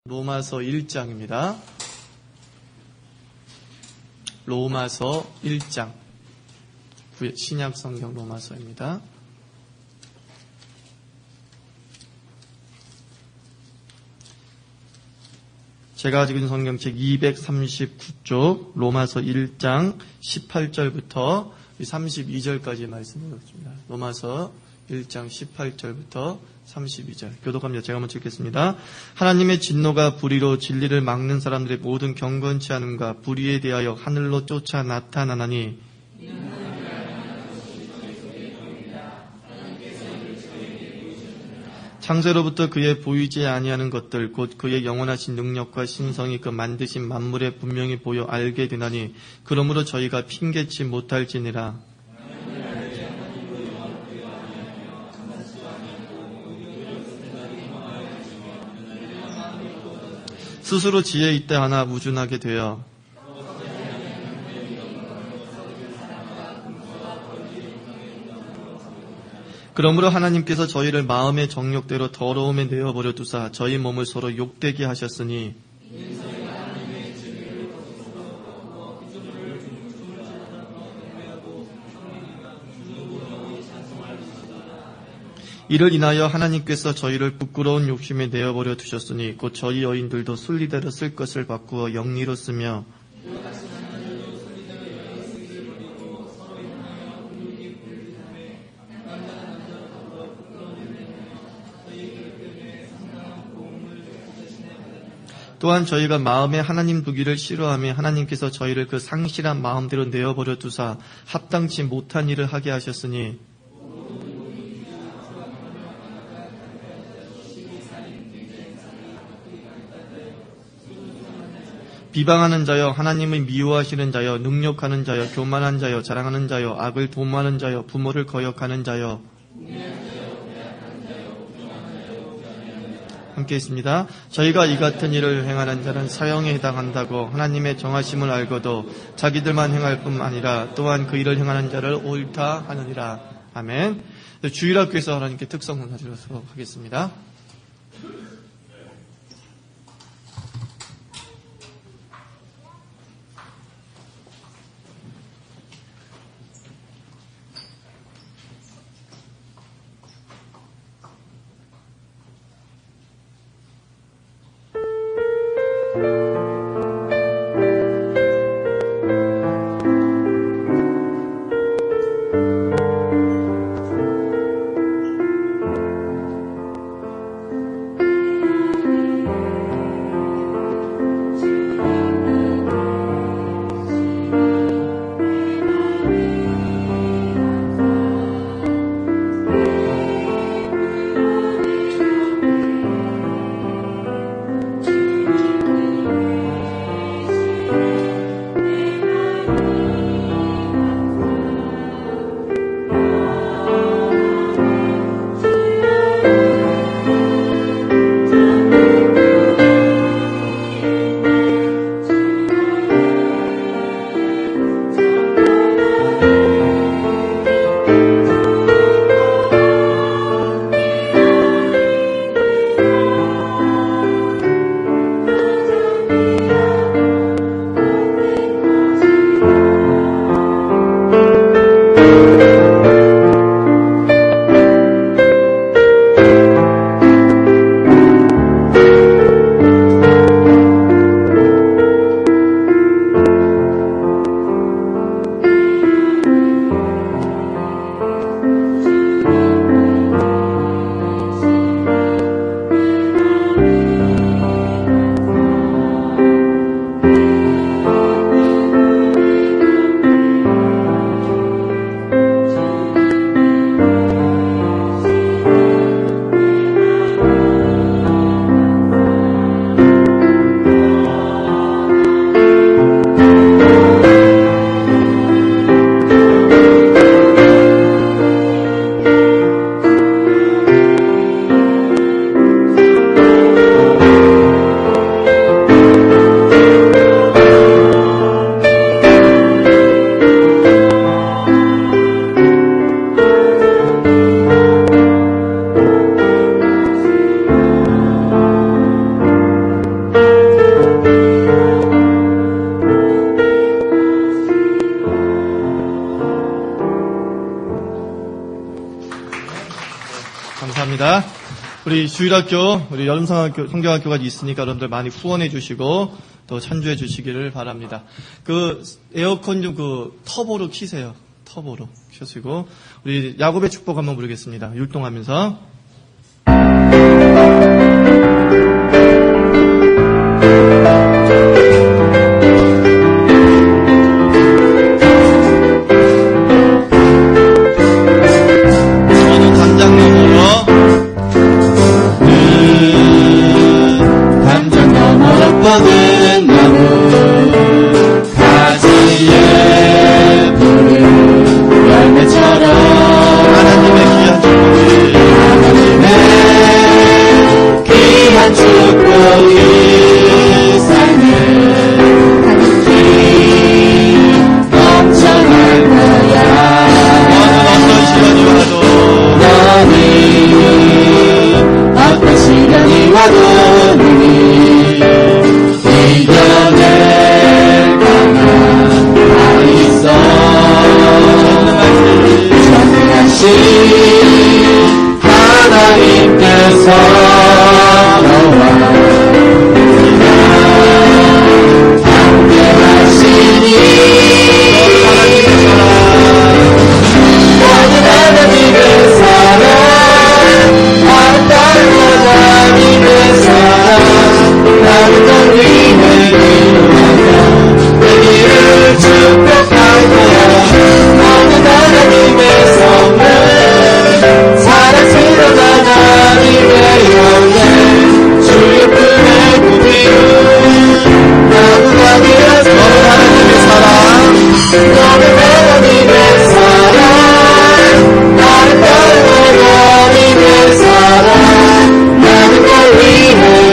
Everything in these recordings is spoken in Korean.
로마서 1장입니다. 로마서 1장. 신약 성경 로마서입니다. 제가 가지고 있는 성경책 239쪽 로마서 1장 18절부터 32절까지 말씀을 읽습니다. 로마서 1장 18절부터 32절 교독합니다. 제가 먼저 읽겠습니다. 하나님의 진노가 불의로 진리를 막는 사람들의 모든 경건치 않음과 불의에 대하여 하늘로 쫓아 나타나나니 창세로부터 그의 보이지 아니하는 것들 곧 그의 영원하신 능력과 신성이 그 만드신 만물에 분명히 보여 알게 되나니 그러므로 저희가 핑계치 못할지니라. 스스로 지혜 있다 하나 무준하게 되어 그러므로 하나님께서 저희를 마음의 정욕대로 더러움에 내어버려 두사 저희 몸을 서로 욕되게 하셨으니 이를 인하여 하나님께서 저희를 부끄러운 욕심에 내어버려 두셨으니 곧 저희 여인들도 순리대로 쓸 것을 바꾸어 영리로 쓰며 또한 저희가 마음에 하나님 두기를 싫어하며 하나님께서 저희를 그 상실한 마음대로 내어버려 두사 합당치 못한 일을 하게 하셨으니 비방하는 자여 하나님을 미워하시는 자여 능욕하는 자여 교만한 자여 자랑하는 자여 악을 도모하는 자여 부모를 거역하는 자여 함께 있습니다. 저희가 이 같은 일을 행하는 자는 사형에 해당한다고 하나님의 정하심을 알고도 자기들만 행할 뿐 아니라 또한 그 일을 행하는 자를 옳다 하느니라. 아멘. 주일학교에서 하나님께 특성을 가지도록 하겠습니다. 우리 주일학교, 우리 성경학교가 있으니까 여러분들 많이 후원해 주시고 또 찬주해 주시기를 바랍니다. 그 에어컨 좀 그 터보로 키세요. 터보로 켜시고 우리 야곱의 축복 한번 부르겠습니다. 율동하면서. 저는 담장 너머로 담장 너머로 뻗은 나무 가지에 푸른 열매처럼 하나님의 귀한 축복이 삶을 가득히 넘쳐날 거야. 어떤 시련이 와도 너는 어떤 시련이 와도 능히 이겨낼 강한 나이 있어. 전능하신 하나님께서 너와 함께하시니 너는 하나님의 사랑 아름다운 하나님의 사랑 나를 더 위해 기도하며 내 길을 축복할 거야. 너는 하나님의 선물 사랑스러운 하나님의 영광 주의 품에 구비운 나무가 되어서 하나님의 사랑 너는 하나님의 사랑 나를 따르는 하나님의 사랑 나는 널 위해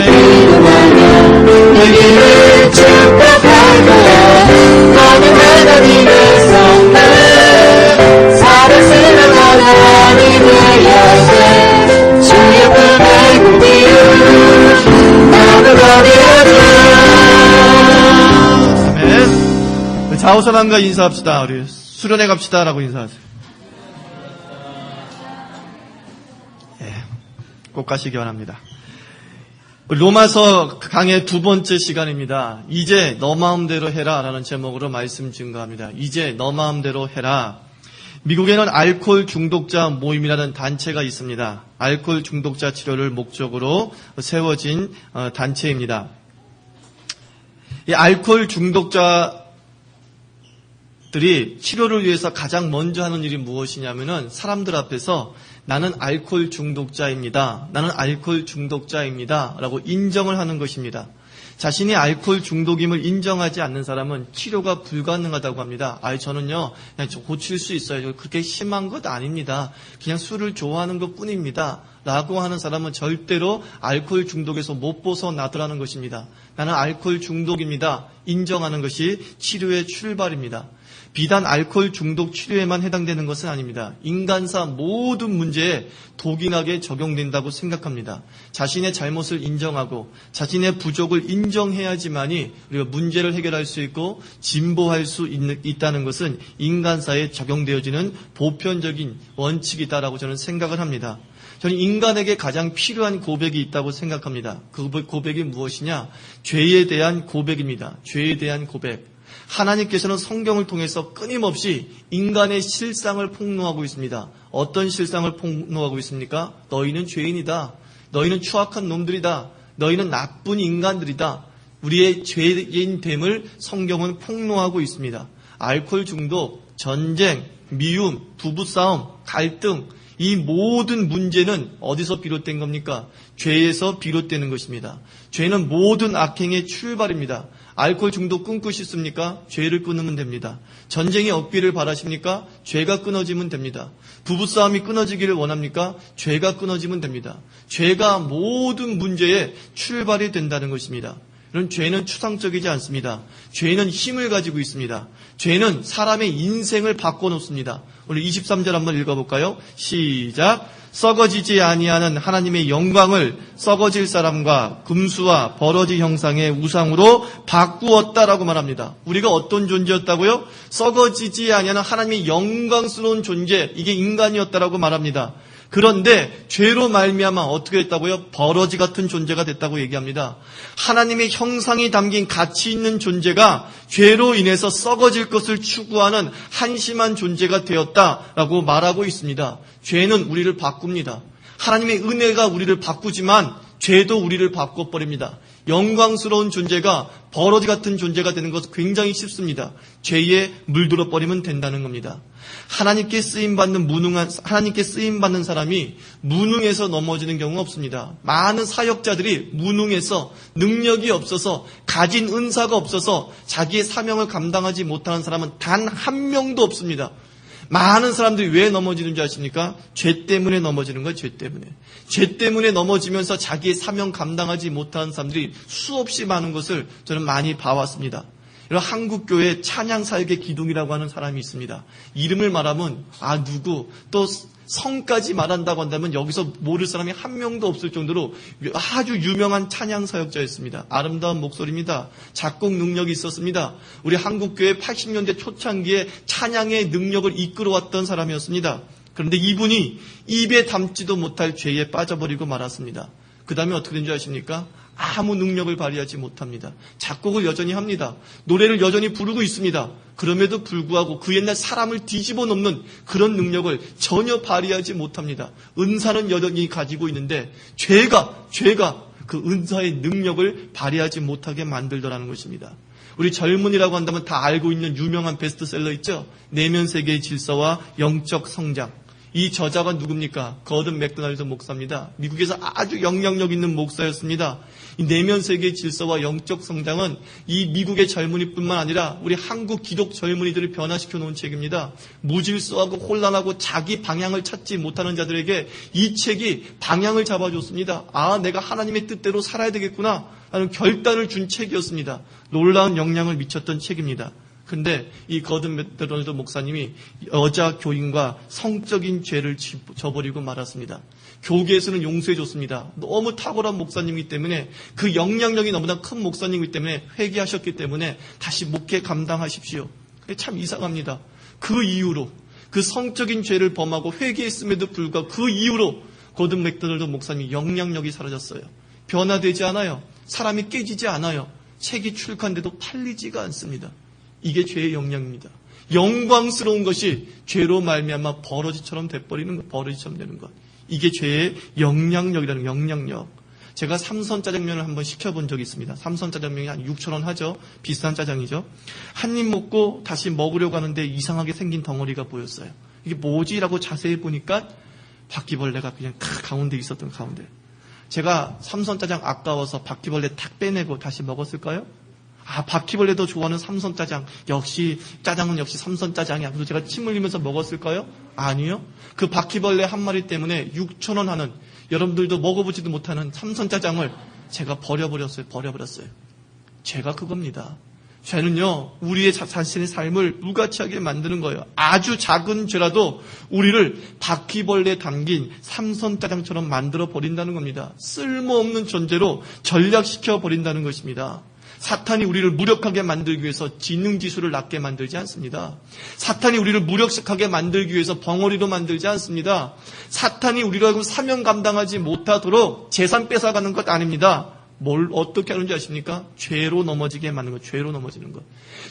기도하며 내 길을 축복할 거야. 너는 하나님의 선물 사랑스러운 하나님의 영광 주의 품에 구비운 나무가 되어서. 아멘. 좌우사람과 인사합시다. 우리 수련회 갑시다라고 인사하세요. 예, 꼭 가시기 바랍니다. 로마서 강의 두 번째 시간입니다. 이제 너 마음대로 해라 라는 제목으로 말씀 증거합니다. 이제 너 마음대로 해라. 미국에는 알코올 중독자 모임이라는 단체가 있습니다. 알코올 중독자 치료를 목적으로 세워진 단체입니다. 이 알코올 중독자들이 치료를 위해서 가장 먼저 하는 일이 무엇이냐면은 사람들 앞에서 나는 알코올 중독자입니다. 나는 알코올 중독자입니다. 라고 인정을 하는 것입니다. 자신이 알코올 중독임을 인정하지 않는 사람은 치료가 불가능하다고 합니다. 저는요, 그냥 고칠 수 있어요. 그렇게 심한 것 아닙니다. 그냥 술을 좋아하는 것 뿐입니다. 라고 하는 사람은 절대로 알코올 중독에서 못 벗어나더라는 것입니다. 나는 알코올 중독입니다. 인정하는 것이 치료의 출발입니다. 비단 알코올 중독 치료에만 해당되는 것은 아닙니다. 인간사 모든 문제에 독인하게 적용된다고 생각합니다. 자신의 잘못을 인정하고 자신의 부족을 인정해야지만이 우리가 문제를 해결할 수 있고 진보할 수 있다는 것은 인간사에 적용되어지는 보편적인 원칙이다라고 저는 생각을 합니다. 저는 인간에게 가장 필요한 고백이 있다고 생각합니다. 그 고백이 무엇이냐? 죄에 대한 고백입니다. 죄에 대한 고백. 하나님께서는 성경을 통해서 끊임없이 인간의 실상을 폭로하고 있습니다. 어떤 실상을 폭로하고 있습니까? 너희는 죄인이다. 너희는 추악한 놈들이다. 너희는 나쁜 인간들이다. 우리의 죄인됨을 성경은 폭로하고 있습니다. 알코올 중독, 전쟁, 미움, 부부싸움, 갈등, 이 모든 문제는 어디서 비롯된 겁니까? 죄에서 비롯되는 것입니다. 죄는 모든 악행의 출발입니다. 알코올 중독 끊고 싶습니까? 죄를 끊으면 됩니다. 전쟁이 없기를 바라십니까? 죄가 끊어지면 됩니다. 부부싸움이 끊어지기를 원합니까? 죄가 끊어지면 됩니다. 죄가 모든 문제의 출발이 된다는 것입니다. 이런 죄는 추상적이지 않습니다. 죄는 힘을 가지고 있습니다. 죄는 사람의 인생을 바꿔놓습니다. 오늘 23절 한번 읽어볼까요? 시작. 썩어지지 아니하는 하나님의 영광을 썩어질 사람과 금수와 버러지 형상의 우상으로 바꾸었다라고 말합니다. 우리가 어떤 존재였다고요? 썩어지지 아니하는 하나님의 영광스러운 존재, 이게 인간이었다라고 말합니다. 그런데 죄로 말미암아 어떻게 됐다고요? 버러지 같은 존재가 됐다고 얘기합니다. 하나님의 형상이 담긴 가치 있는 존재가 죄로 인해서 썩어질 것을 추구하는 한심한 존재가 되었다라고 말하고 있습니다. 죄는 우리를 바꿉니다. 하나님의 은혜가 우리를 바꾸지만 죄도 우리를 바꿔버립니다. 영광스러운 존재가 버러지 같은 존재가 되는 것은 굉장히 쉽습니다. 죄에 물들어 버리면 된다는 겁니다. 하나님께 쓰임받는 사람이 무능해서 넘어지는 경우가 없습니다. 많은 사역자들이 무능해서 능력이 없어서 가진 은사가 없어서 자기의 사명을 감당하지 못하는 사람은 단 한 명도 없습니다. 많은 사람들이 왜 넘어지는 줄 아십니까? 죄 때문에 넘어지는 거예요. 죄 때문에. 죄 때문에 넘어지면서 자기의 사명 감당하지 못하는 사람들이 수없이 많은 것을 저는 많이 봐왔습니다. 이런 한국교회 찬양사역의 기둥이라고 하는 사람이 있습니다. 이름을 말하면 누구, 또 성까지 말한다고 한다면 여기서 모를 사람이 한 명도 없을 정도로 아주 유명한 찬양사역자였습니다. 아름다운 목소리입니다. 작곡 능력이 있었습니다. 우리 한국교회 80년대 초창기에 찬양의 능력을 이끌어왔던 사람이었습니다. 그런데 이분이 입에 담지도 못할 죄에 빠져버리고 말았습니다. 그 다음에 어떻게 된 줄 아십니까? 아무 능력을 발휘하지 못합니다. 작곡을 여전히 합니다. 노래를 여전히 부르고 있습니다. 그럼에도 불구하고 그 옛날 사람을 뒤집어 놓는 그런 능력을 전혀 발휘하지 못합니다. 은사는 여전히 가지고 있는데 죄가 그 은사의 능력을 발휘하지 못하게 만들더라는 것입니다. 우리 젊은이라고 한다면 다 알고 있는 유명한 베스트셀러 있죠? 내면 세계의 질서와 영적 성장. 이 저자가 누굽니까? 거든 맥도날드 목사입니다. 미국에서 아주 영향력 있는 목사였습니다. 이 내면 세계의 질서와 영적 성장은 이 미국의 젊은이뿐만 아니라 우리 한국 기독 젊은이들을 변화시켜 놓은 책입니다. 무질서하고 혼란하고 자기 방향을 찾지 못하는 자들에게 이 책이 방향을 잡아줬습니다. 내가 하나님의 뜻대로 살아야 되겠구나 하는 결단을 준 책이었습니다. 놀라운 영향을 미쳤던 책입니다. 근데 이 거든 맥도날드 목사님이 여자 교인과 성적인 죄를 저버리고 말았습니다. 교계에서는 용서해줬습니다. 너무 탁월한 목사님이기 때문에 그 영향력이 너무나 큰 목사님이기 때문에 회개하셨기 때문에 다시 목회 감당하십시오. 참 이상합니다. 그 이후로 그 성적인 죄를 범하고 회개했음에도 불구하고 그 이후로 거든 맥도날드 목사님이 영향력이 사라졌어요. 변화되지 않아요. 사람이 깨지지 않아요. 책이 출간돼도 팔리지가 않습니다. 이게 죄의 영향입니다. 영광스러운 것이 죄로 말미암아 버러지처럼 돼버리는 것, 버러지처럼 되는 것. 이게 죄의 영향력이라는 영향력. 제가 삼선 짜장면을 한번 시켜본 적이 있습니다. 삼선 짜장면이 한 6,000원 하죠. 비싼 짜장이죠. 한 입 먹고 다시 먹으려고 하는데 이상하게 생긴 덩어리가 보였어요. 이게 뭐지라고 자세히 보니까 바퀴벌레가 그냥 가운데 있었던 가운데. 제가 삼선 짜장 아까워서 바퀴벌레 탁 빼내고 다시 먹었을까요? 바퀴벌레도 좋아하는 삼선 짜장. 역시 짜장은 역시 삼선 짜장이야. 그래서 제가 침 흘리면서 먹었을까요? 아니요. 그 바퀴벌레 한 마리 때문에 6,000원 하는, 여러분들도 먹어보지도 못하는 삼선 짜장을 제가 버려버렸어요. 죄가 그겁니다. 죄는요, 우리의 자신의 삶을 무가치하게 만드는 거예요. 아주 작은 죄라도 우리를 바퀴벌레에 담긴 삼선 짜장처럼 만들어 버린다는 겁니다. 쓸모없는 존재로 전락시켜 버린다는 것입니다. 사탄이 우리를 무력하게 만들기 위해서 지능지수를 낮게 만들지 않습니다. 사탄이 우리를 무력하게 만들기 위해서 벙어리로 만들지 않습니다. 사탄이 우리로 하여금 사명 감당하지 못하도록 재산 뺏어가는 것 아닙니다. 뭘 어떻게 하는지 아십니까? 죄로 넘어지게 만드는 것, 죄로 넘어지는 것.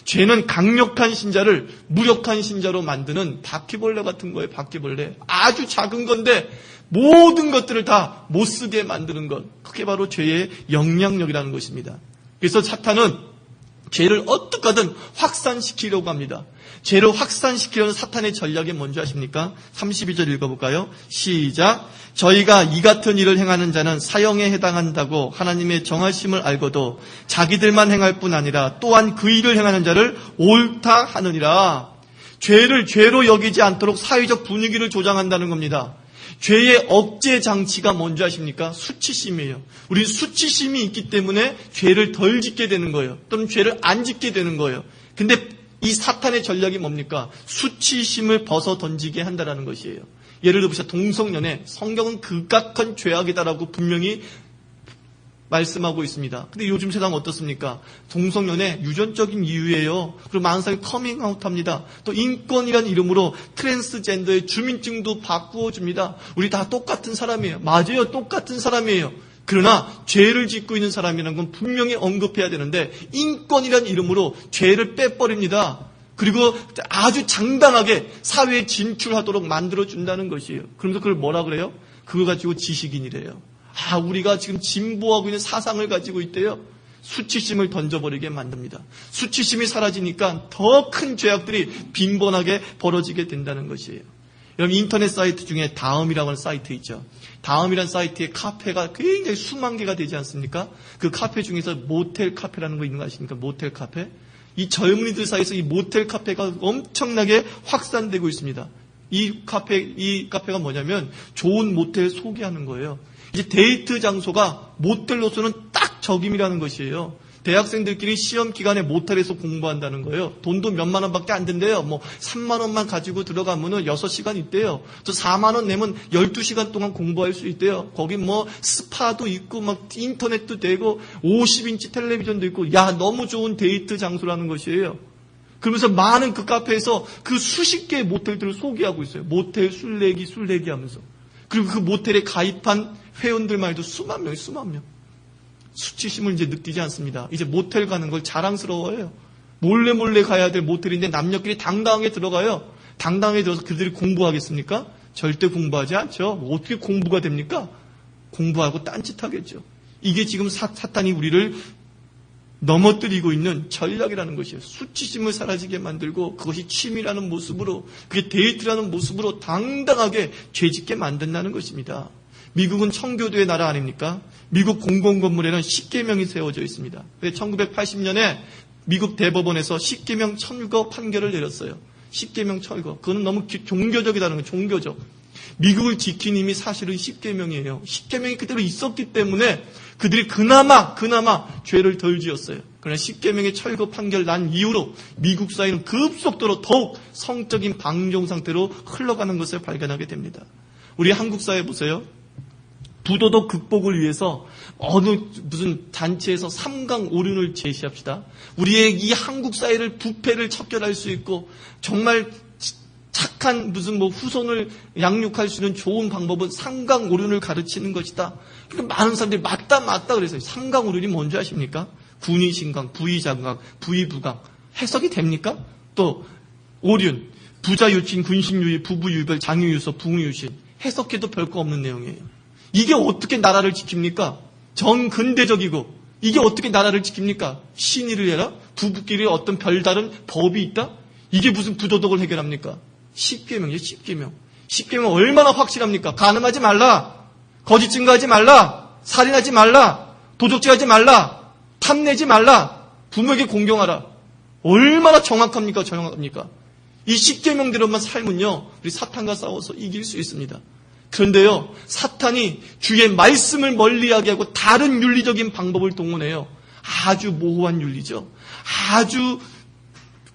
죄는 강력한 신자를 무력한 신자로 만드는 바퀴벌레 같은 거예요. 바퀴벌레. 아주 작은 건데 모든 것들을 다 못쓰게 만드는 것. 그게 바로 죄의 영향력이라는 것입니다. 그래서 사탄은 죄를 어떻게 하든 확산시키려고 합니다. 죄를 확산시키려는 사탄의 전략이 뭔지 아십니까? 32절 읽어볼까요? 시작. 저희가 이 같은 일을 행하는 자는 사형에 해당한다고 하나님의 정하심을 알고도 자기들만 행할 뿐 아니라 또한 그 일을 행하는 자를 옳다 하느니라. 죄를 죄로 여기지 않도록 사회적 분위기를 조장한다는 겁니다. 죄의 억제 장치가 뭔지 아십니까? 수치심이에요. 우리 수치심이 있기 때문에 죄를 덜 짓게 되는 거예요. 또는 죄를 안 짓게 되는 거예요. 근데 이 사탄의 전략이 뭡니까? 수치심을 벗어 던지게 한다는 것이에요. 예를 들어서 동성연애, 성경은 극악한 죄악이다라고 분명히 말씀하고 있습니다. 근데 요즘 세상 어떻습니까? 동성연애 유전적인 이유예요. 그리고 많은 사람이 커밍아웃합니다. 또 인권이라는 이름으로 트랜스젠더의 주민증도 바꾸어줍니다. 우리 다 똑같은 사람이에요. 맞아요. 똑같은 사람이에요. 그러나 죄를 짓고 있는 사람이라는 건 분명히 언급해야 되는데 인권이라는 이름으로 죄를 빼버립니다. 그리고 아주 장당하게 사회에 진출하도록 만들어준다는 것이에요. 그러면서 그걸 뭐라 그래요? 그거 가지고 지식인이래요. 우리가 지금 진보하고 있는 사상을 가지고 있대요. 수치심을 던져버리게 만듭니다. 수치심이 사라지니까 더 큰 죄악들이 빈번하게 벌어지게 된다는 것이에요. 여러분 인터넷 사이트 중에 다음이라고 하는 사이트 있죠. 다음이라는 사이트에 카페가 굉장히 수만 개가 되지 않습니까? 그 카페 중에서 모텔 카페라는 거 있는 거 아십니까? 모텔 카페. 이 젊은이들 사이에서 이 모텔 카페가 엄청나게 확산되고 있습니다. 이 카페가 뭐냐면 좋은 모텔 소개하는 거예요. 이제 데이트 장소가 모텔로서는 딱 적임이라는 것이에요. 대학생들끼리 시험 기간에 모텔에서 공부한다는 거예요. 돈도 몇만 원밖에 안 든대요. 3만 원만 가지고 들어가면은 6시간 있대요. 또 4만 원 내면 12시간 동안 공부할 수 있대요. 거기 스파도 있고 인터넷도 되고 50인치 텔레비전도 있고 너무 좋은 데이트 장소라는 것이에요. 그러면서 많은 그 카페에서 그 수십 개의 모텔들을 소개하고 있어요. 모텔 술래기 하면서. 그리고 그 모텔에 가입한 회원들만 해도 수만 명. 수치심을 이제 느끼지 않습니다. 이제 모텔 가는 걸 자랑스러워해요. 몰래 가야 될 모텔인데 남녀끼리 당당하게 들어가요. 당당하게 들어서 그들이 공부하겠습니까? 절대 공부하지 않죠. 어떻게 공부가 됩니까? 공부하고 딴짓하겠죠. 이게 지금 사탄이 우리를 넘어뜨리고 있는 전략이라는 것이에요. 수치심을 사라지게 만들고 그것이 취미라는 모습으로, 그게 데이트라는 모습으로 당당하게 죄짓게 만든다는 것입니다. 미국은 청교도의 나라 아닙니까? 미국 공공건물에는 10계명이 세워져 있습니다. 1980년에 미국 대법원에서 10계명 철거 판결을 내렸어요. 10계명 철거. 그건 너무 종교적이라는 거예요. 종교적. 미국을 지킨 힘이 사실은 10계명이에요. 10계명이 그대로 있었기 때문에 그들이 그나마 죄를 덜 지었어요. 그러나 10계명의 철거 판결 난 이후로 미국 사회는 급속도로 더욱 성적인 방종 상태로 흘러가는 것을 발견하게 됩니다. 우리 한국 사회 보세요. 부도덕 극복을 위해서 무슨 단체에서 3강 오륜을 제시합시다. 우리의 이 한국 사회를 부패를 척결할 수 있고 정말 착한 후손을 양육할 수 있는 좋은 방법은 3강 오륜을 가르치는 것이다. 그러니까 많은 사람들이 맞다 그래서요. 3강 오륜이 뭔지 아십니까? 군의신강, 부의장강, 부의부강. 해석이 됩니까? 또 오륜, 부자유친, 군신유의, 부부유별, 장유유서, 붕유신. 해석해도 별거 없는 내용이에요. 이게 어떻게 나라를 지킵니까? 정근대적이고 이게 어떻게 나라를 지킵니까? 신의를 해라? 부부끼리 어떤 별다른 법이 있다? 이게 무슨 부도덕을 해결합니까? 10계명이에요. 10계명. 10계명 얼마나 확실합니까? 간음하지 말라, 거짓 증거하지 말라, 살인하지 말라, 도적질하지 말라, 탐내지 말라, 부모에게 공경하라. 얼마나 정확합니까? 이 10계명대로만 살면요 우리 사탄과 싸워서 이길 수 있습니다. 그런데요, 사탄이 주의 말씀을 멀리하게 하고 다른 윤리적인 방법을 동원해요. 아주 모호한 윤리죠. 아주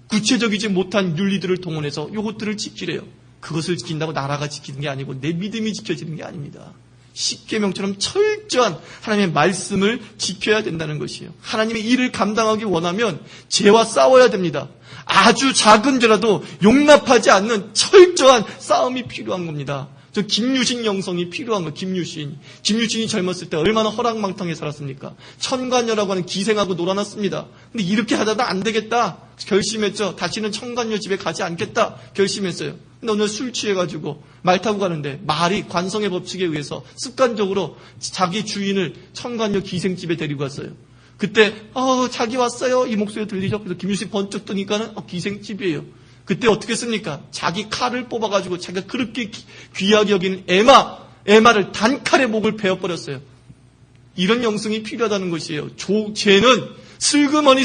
구체적이지 못한 윤리들을 동원해서 이것들을 지키래요. 그것을 지킨다고 나라가 지키는 게 아니고 내 믿음이 지켜지는 게 아닙니다. 10계명처럼 철저한 하나님의 말씀을 지켜야 된다는 것이에요. 하나님의 일을 감당하기 원하면 죄와 싸워야 됩니다. 아주 작은 죄라도 용납하지 않는 철저한 싸움이 필요한 겁니다. 저 김유신 영성이 필요한 거. 김유신이 젊었을 때 얼마나 허락망탕에 살았습니까? 천관녀라고 하는 기생하고 놀아놨습니다. 근데 이렇게 하다가 안 되겠다 결심했죠. 다시는 천관녀 집에 가지 않겠다 결심했어요. 근데 오늘 술 취해가지고 말 타고 가는데 말이 관성의 법칙에 의해서 습관적으로 자기 주인을 천관녀 기생집에 데리고 갔어요. 그때 자기 왔어요 이 목소리 들리죠? 그래서 김유신 번쩍 뜨니까는 기생집이에요. 그때 어떻게 했습니까? 자기 칼을 뽑아가지고 자기가 그렇게 귀하게 여기는 에마를 단칼에 목을 베어버렸어요. 이런 영성이 필요하다는 것이에요. 죄는 슬그머니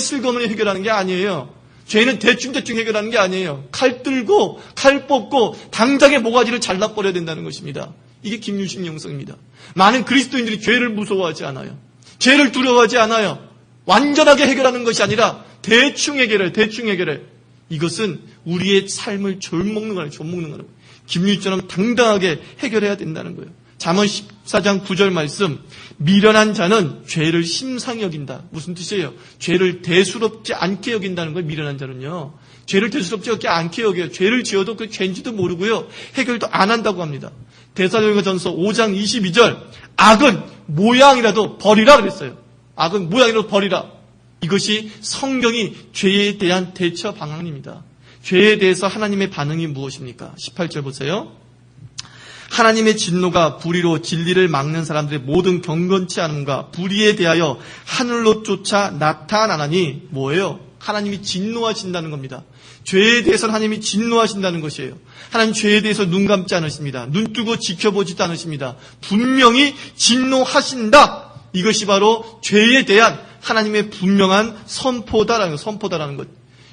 해결하는 게 아니에요. 죄는 대충 해결하는 게 아니에요. 칼 들고 칼 뽑고 당장의 모가지를 잘라버려야 된다는 것입니다. 이게 김유신 영성입니다. 많은 그리스도인들이 죄를 무서워하지 않아요. 죄를 두려워하지 않아요. 완전하게 해결하는 것이 아니라 대충 해결해. 이것은 우리의 삶을 좀먹는 거예요. 김유신처럼 당당하게 해결해야 된다는 거예요. 잠언 14장 9절 말씀, 미련한 자는 죄를 심상히 여긴다. 무슨 뜻이에요? 죄를 대수롭지 않게 여긴다는 거예요. 미련한 자는요. 죄를 대수롭지 않게 여겨요. 죄를 지어도 그 죄인지도 모르고요. 해결도 안 한다고 합니다. 데살로니가전서 5장 22절, 악은 모양이라도 버리라 그랬어요. 악은 모양이라도 버리라. 이것이 성경이 죄에 대한 대처 방안입니다. 죄에 대해서 하나님의 반응이 무엇입니까? 18절 보세요. 하나님의 진노가 불의로 진리를 막는 사람들의 모든 경건치 않음과 불의에 대하여 하늘로 쫓아 나타나나니 뭐예요? 하나님이 진노하신다는 겁니다. 죄에 대해서 하나님이 진노하신다는 것이에요. 하나님 죄에 대해서 눈 감지 않으십니다. 눈 뜨고 지켜보지도 않으십니다. 분명히 진노하신다. 이것이 바로 죄에 대한 하나님의 분명한 선포다라는 것.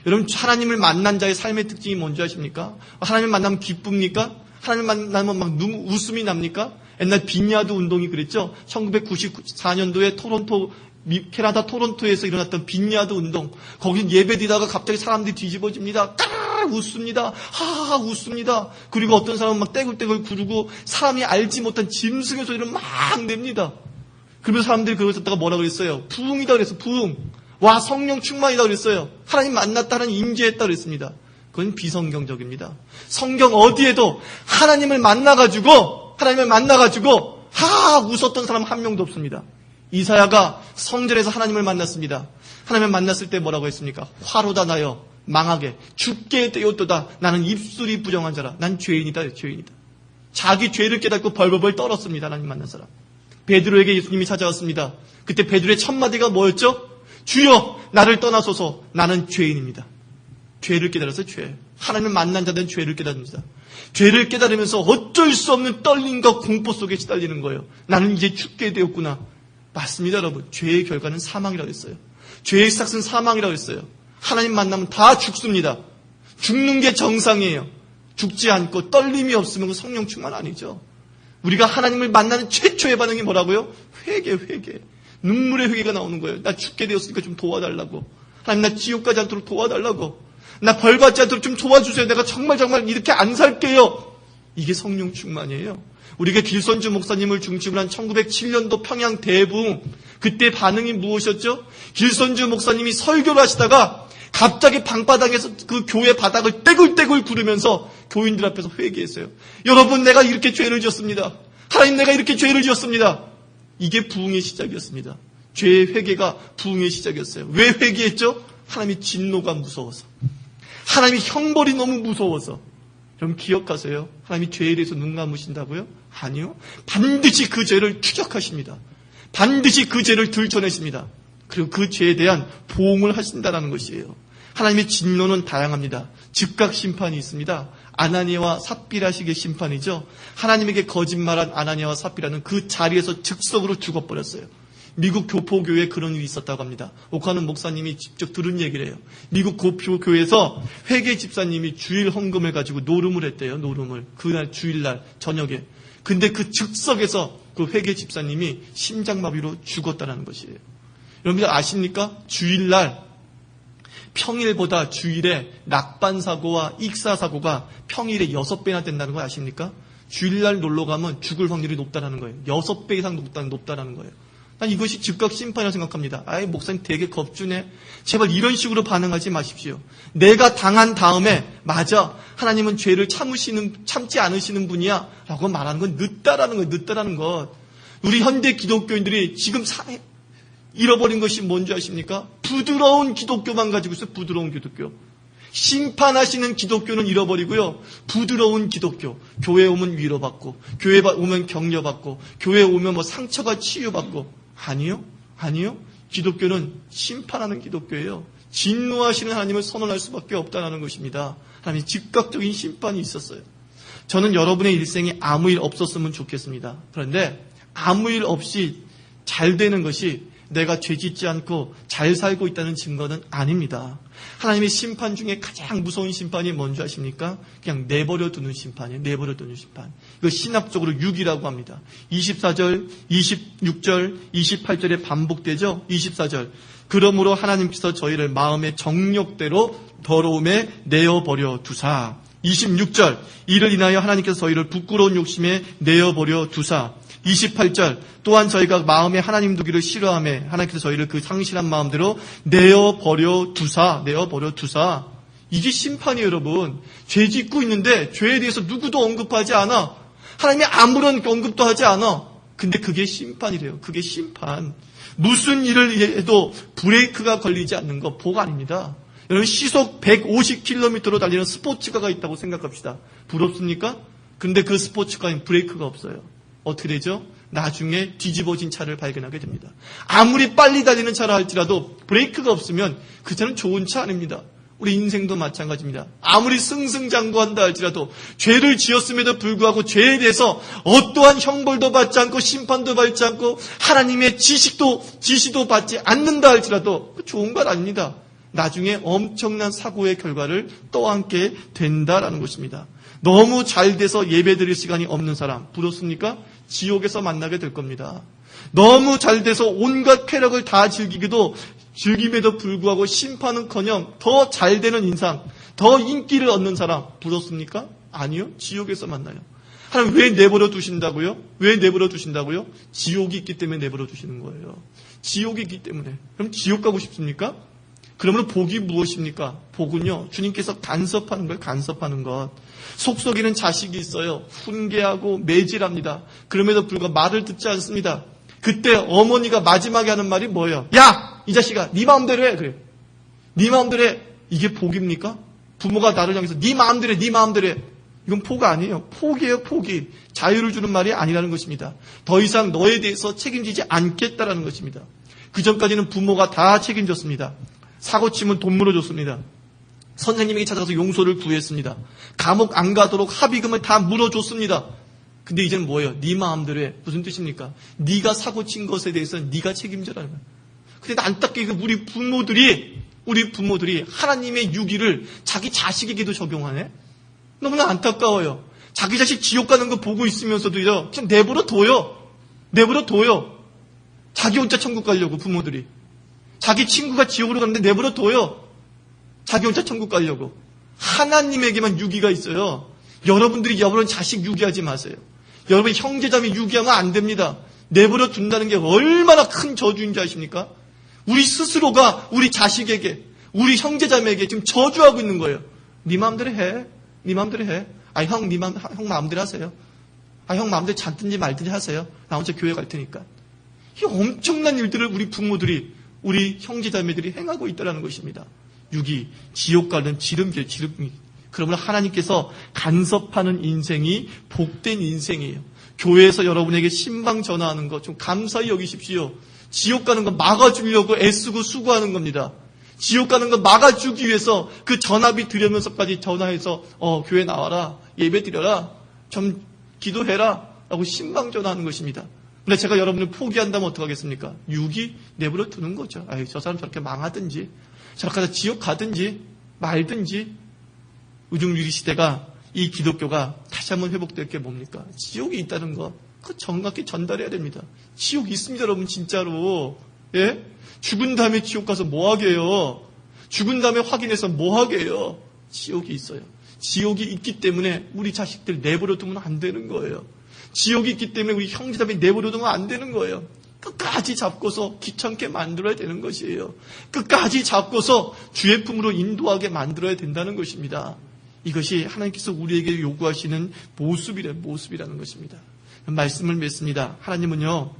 여러분, 하나님을 만난 자의 삶의 특징이 뭔지 아십니까? 하나님을 만나면 기쁩니까? 하나님을 만나면 막 웃음이 납니까? 옛날 빈야드 운동이 그랬죠? 1994년도에 캐나다 토론토에서 일어났던 빈야드 운동. 거긴 예배드리다가 갑자기 사람들이 뒤집어집니다. 까르르 웃습니다. 하하하 웃습니다. 그리고 어떤 사람은 막 떼굴떼굴 구르고 사람이 알지 못한 짐승의 소리를 막 냅니다. 그러면서 사람들이 그걸 듣다가 뭐라 그랬어요? 부흥이다 그랬어요. 부흥. 와, 성령 충만이다 그랬어요. 하나님 만났다, 하나님 임재했다 그랬습니다. 그건 비성경적입니다. 성경 어디에도 하나님을 만나가지고 하하 웃었던 사람 한 명도 없습니다. 이사야가 성전에서 하나님을 만났습니다. 하나님을 만났을 때 뭐라고 했습니까? 화로다 나여 망하게 죽게 되었도다. 나는 입술이 부정한 자라. 난 죄인이다. 죄인이다. 자기 죄를 깨닫고 벌벌벌 떨었습니다. 하나님 만난 사람. 베드로에게 예수님이 찾아왔습니다. 그때 베드로의 첫 마디가 뭐였죠? 주여 나를 떠나소서. 나는 죄인입니다. 죄를 깨달아서 죄. 하나님을 만난 자들은 죄를 깨닫습니다. 죄를 깨달으면서 어쩔 수 없는 떨림과 공포 속에 시달리는 거예요. 나는 이제 죽게 되었구나. 맞습니다, 여러분. 죄의 결과는 사망이라고 했어요. 죄의 시작은 사망이라고 했어요. 하나님 만나면 다 죽습니다. 죽는 게 정상이에요. 죽지 않고 떨림이 없으면 그 성령 충만 아니죠. 우리가 하나님을 만나는 최초의 반응이 뭐라고요? 회개. 눈물의 회개가 나오는 거예요. 나 죽게 되었으니까 좀 도와달라고. 하나님 나 지옥 가지 않도록 도와달라고. 나 벌 받지 않도록 좀 도와주세요. 내가 정말 이렇게 안 살게요. 이게 성령 충만이에요. 우리가 길선주 목사님을 중심으로 한 1907년도 평양 대부흥, 그때 반응이 무엇이었죠? 길선주 목사님이 설교를 하시다가 갑자기 방바닥에서 그 교회 바닥을 떼굴떼굴 구르면서 교인들 앞에서 회개했어요. 여러분, 내가 이렇게 죄를 지었습니다. 하나님, 내가 이렇게 죄를 지었습니다. 이게 부흥의 시작이었습니다. 죄의 회개가 부흥의 시작이었어요. 왜 회개했죠? 하나님의 진노가 무서워서. 하나님의 형벌이 너무 무서워서. 여러분 기억하세요. 하나님이 죄에 대해서 눈 감으신다고요? 아니요. 반드시 그 죄를 추적하십니다. 반드시 그 죄를 들춰내십니다. 그리고 그 죄에 대한 보응을 하신다는 것이에요. 하나님의 진노는 다양합니다. 즉각 심판이 있습니다. 아나니아와 삽비라식의 심판이죠. 하나님에게 거짓말한 아나니아와 삽비라는 그 자리에서 즉석으로 죽어버렸어요. 미국 교포교회에 그런 일이 있었다고 합니다. 오카는 목사님이 직접 들은 얘기를 해요. 미국 교포교회에서 회계 집사님이 주일 헌금을 가지고 노름을 했대요. 노름을. 그날 주일날 저녁에. 근데 그 즉석에서 그 회계 집사님이 심장마비로 죽었다는 것이에요. 여러분들 아십니까? 주일날 평일보다 주일에 낙반사고와 익사사고가 평일에 6배나 된다는 거 아십니까? 주일날 놀러가면 죽을 확률이 높다는 거예요. 6배 이상 높다는 거예요. 난 이것이 즉각 심판이라고 생각합니다. 아이, 목사님 되게 겁주네. 제발 이런 식으로 반응하지 마십시오. 내가 당한 다음에 맞아, 하나님은 죄를 참지 않으시는 분이야 라고 말하는 건 늦다라는 것. 우리 현대 기독교인들이 지금 잃어버린 것이 뭔지 아십니까? 부드러운 기독교만 가지고 있어요. 부드러운 기독교. 심판하시는 기독교는 잃어버리고요. 부드러운 기독교. 교회 오면 위로받고, 교회 오면 격려받고, 교회 오면 상처가 치유받고. 아니요. 기독교는 심판하는 기독교예요. 진노하시는 하나님을 선언할 수밖에 없다는 것입니다. 하나님의 즉각적인 심판이 있었어요. 저는 여러분의 일생에 아무 일 없었으면 좋겠습니다. 그런데 아무 일 없이 잘 되는 것이 내가 죄 짓지 않고 잘 살고 있다는 증거는 아닙니다. 하나님의 심판 중에 가장 무서운 심판이 뭔지 아십니까? 그냥 내버려두는 심판이에요. 내버려두는 심판. 이거 신학적으로 육이라고 합니다. 24절, 26절, 28절에 반복되죠. 24절. 그러므로 하나님께서 저희를 마음의 정욕대로 더러움에 내어버려 두사. 26절, 이를 인하여 하나님께서 저희를 부끄러운 욕심에 내어버려 두사. 28절, 또한 저희가 마음에 하나님 두기를 싫어하며 하나님께서 저희를 그 상실한 마음대로 내어버려 두사. 이게 심판이에요, 여러분. 죄 짓고 있는데 죄에 대해서 누구도 언급하지 않아. 하나님이 아무런 언급도 하지 않아. 근데 그게 심판이래요. 그게 심판. 무슨 일을 해도 브레이크가 걸리지 않는 거 복 아닙니다. 여러분, 시속 150km로 달리는 스포츠카가 있다고 생각합시다. 부럽습니까? 근데 그 스포츠카엔 브레이크가 없어요. 어떻게 되죠? 나중에 뒤집어진 차를 발견하게 됩니다. 아무리 빨리 달리는 차라 할지라도 브레이크가 없으면 그 차는 좋은 차 아닙니다. 우리 인생도 마찬가지입니다. 아무리 승승장구한다 할지라도 죄를 지었음에도 불구하고 죄에 대해서 어떠한 형벌도 받지 않고 심판도 받지 않고 하나님의 지시도 받지 않는다 할지라도 좋은 건 아닙니다. 나중에 엄청난 사고의 결과를 떠안게 된다라는 것입니다. 너무 잘 돼서 예배 드릴 시간이 없는 사람 부럽습니까? 지옥에서 만나게 될 겁니다. 너무 잘 돼서 온갖 쾌락을 다 즐김에도 불구하고 심판은커녕 더 잘 되는 인상, 더 인기를 얻는 사람 부럽습니까? 아니요. 지옥에서 만나요. 하나님 왜 내버려 두신다고요? 왜 내버려 두신다고요? 지옥이 있기 때문에 내버려 두시는 거예요. 지옥이 있기 때문에. 그럼 지옥 가고 싶습니까? 그러면 복이 무엇입니까? 복은요, 주님께서 간섭하는 거예요. 간섭하는 것. 속썩이는 자식이 있어요. 훈계하고 매질합니다. 그럼에도 불구하고 말을 듣지 않습니다. 그때 어머니가 마지막에 하는 말이 뭐예요? 야! 이 자식아, 네 마음대로 해. 그래. 네 마음대로 해. 이게 복입니까? 부모가 나를 향해서 네 마음대로 해. 네 마음대로 해. 이건 복 아니에요. 포기예요, 포기. 자유를 주는 말이 아니라는 것입니다. 더 이상 너에 대해서 책임지지 않겠다라는 것입니다. 그 전까지는 부모가 다 책임졌습니다. 사고 치면 돈 물어줬습니다. 선생님에게 찾아가서 용서를 구했습니다. 감옥 안 가도록 합의금을 다 물어줬습니다. 근데 이제는 뭐예요? 네 마음대로 해. 무슨 뜻입니까? 네가 사고 친 것에 대해서는 네가 책임져라는 거예요. 근데 안타깝게 우리 부모들이 하나님의 유기를 자기 자식에게도 적용하네? 너무나 안타까워요. 자기 자식 지옥 가는 거 보고 있으면서도요, 그냥 내버려 둬요. 자기 혼자 천국 가려고, 부모들이. 자기 친구가 지옥으로 가는데 내버려 둬요. 자기 혼자 천국 가려고. 하나님에게만 유기가 있어요. 여러분들이 여러분 자식 유기하지 마세요. 여러분 형제자매 유기하면 안 됩니다. 내버려 둔다는 게 얼마나 큰 저주인지 아십니까? 우리 스스로가 우리 자식에게, 우리 형제자매에게 지금 저주하고 있는 거예요. 네 마음대로 해. 네 마음대로 해. 아, 형 마음대로 하세요. 아, 형 마음대로 잡든지 말든지 하세요. 나 혼자 교회 갈 테니까. 이 엄청난 일들을 우리 부모들이, 우리 형제자매들이 행하고 있다는 것입니다. 유기, 지옥 가는 지름길. 그러면 하나님께서 간섭하는 인생이 복된 인생이에요. 교회에서 여러분에게 신방 전화하는 거 좀 감사히 여기십시오. 지옥 가는 거 막아주려고 애쓰고 수고하는 겁니다. 지옥 가는 거 막아주기 위해서 그 전화비 드리면서까지 전화해서 교회 나와라, 예배 드려라, 좀 기도해라 라고 신방 전화하는 것입니다. 근데 제가 여러분을 포기한다면 어떡하겠습니까? 유기 내버려 두는 거죠. 아유, 저 사람 저렇게 망하든지 저렇게 해서 지옥 가든지 말든지. 우중유기 시대가, 이 기독교가 다시 한번 회복될 게 뭡니까? 지옥이 있다는 거, 그거 정확히 전달해야 됩니다. 지옥이 있습니다, 여러분, 진짜로. 예? 죽은 다음에 지옥 가서 뭐 하게 해요? 죽은 다음에 확인해서 뭐 하게 해요? 지옥이 있어요. 지옥이 있기 때문에 우리 자식들 내버려 두면 안 되는 거예요. 지옥이 있기 때문에 우리 형제자매 내버려 두면 안 되는 거예요. 끝까지 잡고서 귀찮게 만들어야 되는 것이에요. 끝까지 잡고서 주의 품으로 인도하게 만들어야 된다는 것입니다. 이것이 하나님께서 우리에게 요구하시는 모습이라는 것입니다. 말씀을 맺습니다. 하나님은요,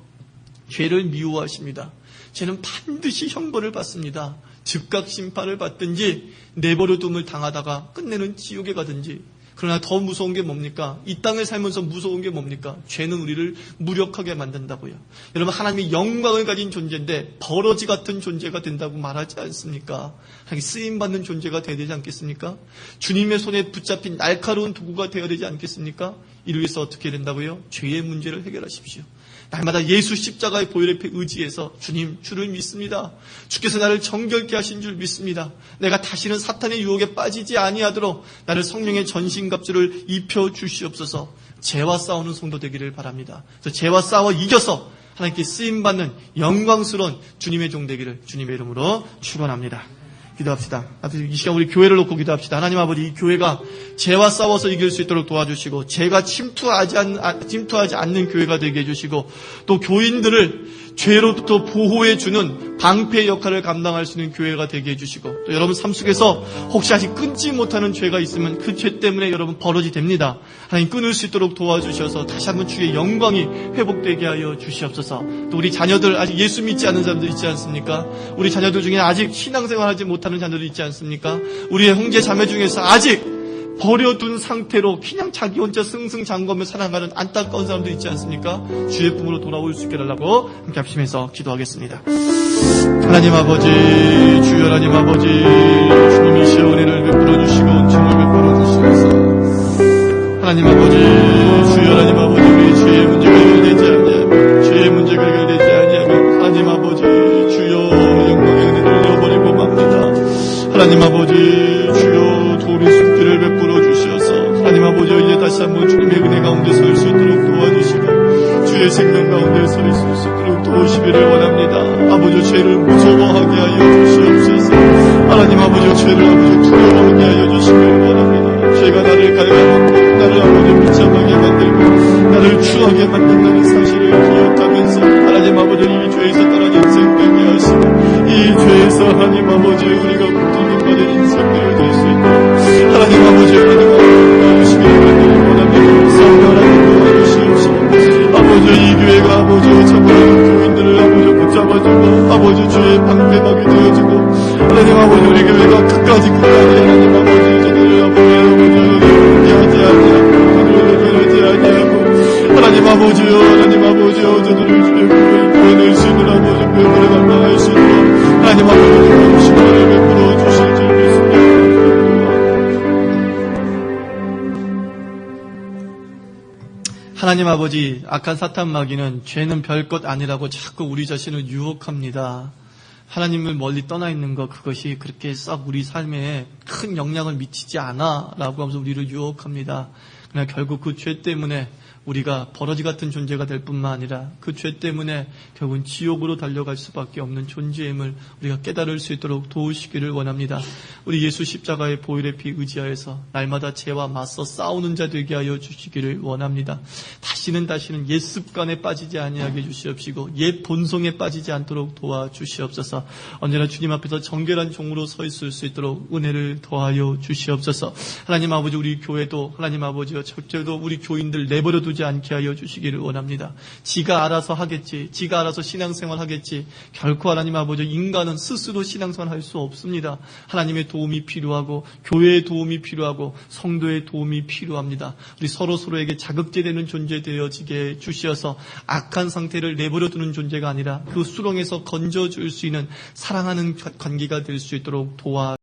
죄를 미워하십니다. 죄는 반드시 형벌을 받습니다. 즉각 심판을 받든지 내버려둠을 당하다가 끝내는 지옥에 가든지. 그러나 더 무서운 게 뭡니까? 이 땅을 살면서 무서운 게 뭡니까? 죄는 우리를 무력하게 만든다고요. 여러분, 하나님의 영광을 가진 존재인데 버러지 같은 존재가 된다고 말하지 않습니까? 하나님께 쓰임받는 존재가 되어야 되지 않겠습니까? 주님의 손에 붙잡힌 날카로운 도구가 되어야 되지 않겠습니까? 이를 위해서 어떻게 된다고요? 죄의 문제를 해결하십시오. 날마다 예수 십자가의 보혈 앞에 의지해서 주님, 주를 믿습니다. 주께서 나를 정결케 하신 줄 믿습니다. 내가 다시는 사탄의 유혹에 빠지지 아니하도록 나를 성령의 전신갑주를 입혀 주시옵소서. 죄와 싸우는 성도 되기를 바랍니다. 그래서 죄와 싸워 이겨서 하나님께 쓰임받는 영광스러운 주님의 종 되기를 주님의 이름으로 축원합니다. 기도합시다. 이 시간 우리 교회를 놓고 기도합시다. 하나님 아버지, 이 교회가 죄와 싸워서 이길 수 있도록 도와주시고, 죄가 침투하지 않는 교회가 되게 해주시고, 또 교인들을 죄로부터 보호해주는 방패 역할을 감당할 수 있는 교회가 되게 해주시고, 또 여러분 삶 속에서 혹시 아직 끊지 못하는 죄가 있으면 그 죄 때문에 여러분 버러지 됩니다. 하나님 끊을 수 있도록 도와주셔서 다시 한번 주의 영광이 회복되게 하여 주시옵소서. 또 우리 자녀들 아직 예수 믿지 않는 사람들 있지 않습니까? 우리 자녀들 중에 아직 신앙생활하지 못하는 자녀들 있지 않습니까? 우리의 형제 자매 중에서 아직 버려둔 상태로 그냥 자기 혼자 승승장구하며 살아가는 안타까운 사람도 있지 않습니까? 주의 품으로 돌아올 수 있게 해달라고 함께 합심해서 기도하겠습니다. 하나님 아버지, 주여 하나님 아버지, 주님이 시의 은혜를 베풀어 주시고 은총을 베풀어 주시면서 하나님 아버지, 주여 하나님 아버지, 우리 죄의 문제가 해결되지 아니하면, 죄의 문제가 해결되지 아니하면 하나님 아버지, 주여 영광의 은혜를 잃어버리고 맙니다. 하나님 아버지, 주여 도리 숨기를 베풀어 주시어서 하나님 아버지, 이제 다시 한번 주님의 은혜 가운데 설 수 있도록 도와주시고 주의 생명 가운데 설 수 있도록 도우시기를 원합니다. 아버지, 죄를 무서워하게 하여 주시옵소서. 하나님 아버지, 죄를 아버지 두려워하게 하여 주시기를 원합니다. 죄가 나를 갉아먹고 나를 아버지 비참하게 만들고 나를 추하게 만든다는 사실을 기억하면서 하나님 아버지, 이 죄에서 떠난 인생 되게 하시고 이 죄에서 하나님 아버지 우리가 붙들림받은 인생 되어질 수 있도록 하나님 아버지, 하나님 도와주시기를 원합니다. 성령하나님 도와주시옵시고 아버지, 이 교회가 아버지 잡아가는 교인들을 아버지 붙잡아주고 아버지 주의 방패막이 되어주고 하나님 아버지, 우리 교회가 끝까지 하나님 아버지 저들을 아버지 포기하지 아니하고 하나님 아버지요, 하나님 아버지요, 저들을 주의 교회에 구원할 수 있는 아버지 교회를 감당할 수 있도록 하나님 아버지 도우시고 은혜를 베풀어 주실 줄 믿습니다. 하나님 아버지, 악한 사탄 마귀는 죄는 별것 아니라고 자꾸 우리 자신을 유혹합니다. 하나님을 멀리 떠나 있는 것, 그것이 그렇게 썩 우리 삶에 큰 영향을 미치지 않아 라고 하면서 우리를 유혹합니다. 그러나 결국 그 죄 때문에 우리가 버러지 같은 존재가 될 뿐만 아니라 그 죄 때문에 결국은 지옥으로 달려갈 수밖에 없는 존재임을 우리가 깨달을 수 있도록 도우시기를 원합니다. 우리 예수 십자가의 보혈의 피 의지하여서 날마다 죄와 맞서 싸우는 자 되게 하여 주시기를 원합니다. 다시는 옛 습관에 빠지지 아니하게 주시옵시고 옛 본성에 빠지지 않도록 도와주시옵소서. 언제나 주님 앞에서 정결한 종으로 서 있을 수 있도록 은혜를 더하여 주시옵소서. 하나님 아버지, 우리 교회도 하나님 아버지와 첫째도 우리 교인들 내버려 두지 않게 하여 주시기를 원합니다. 지가 알아서 하겠지, 지가 알아서 신앙생활 하겠지, 결코 하나님 아버지, 인간은 스스로 신앙생활 할 수 없습니다. 하나님의 도움이 필요하고 교회의 도움이 필요하고 성도의 도움이 필요합니다. 우리 서로에게 자극제되는 존재 되어지게 주시어서 악한 상태를 내버려 두는 존재가 아니라 그 수렁에서 건져줄 수 있는 사랑하는 관계가 될 수 있도록 도와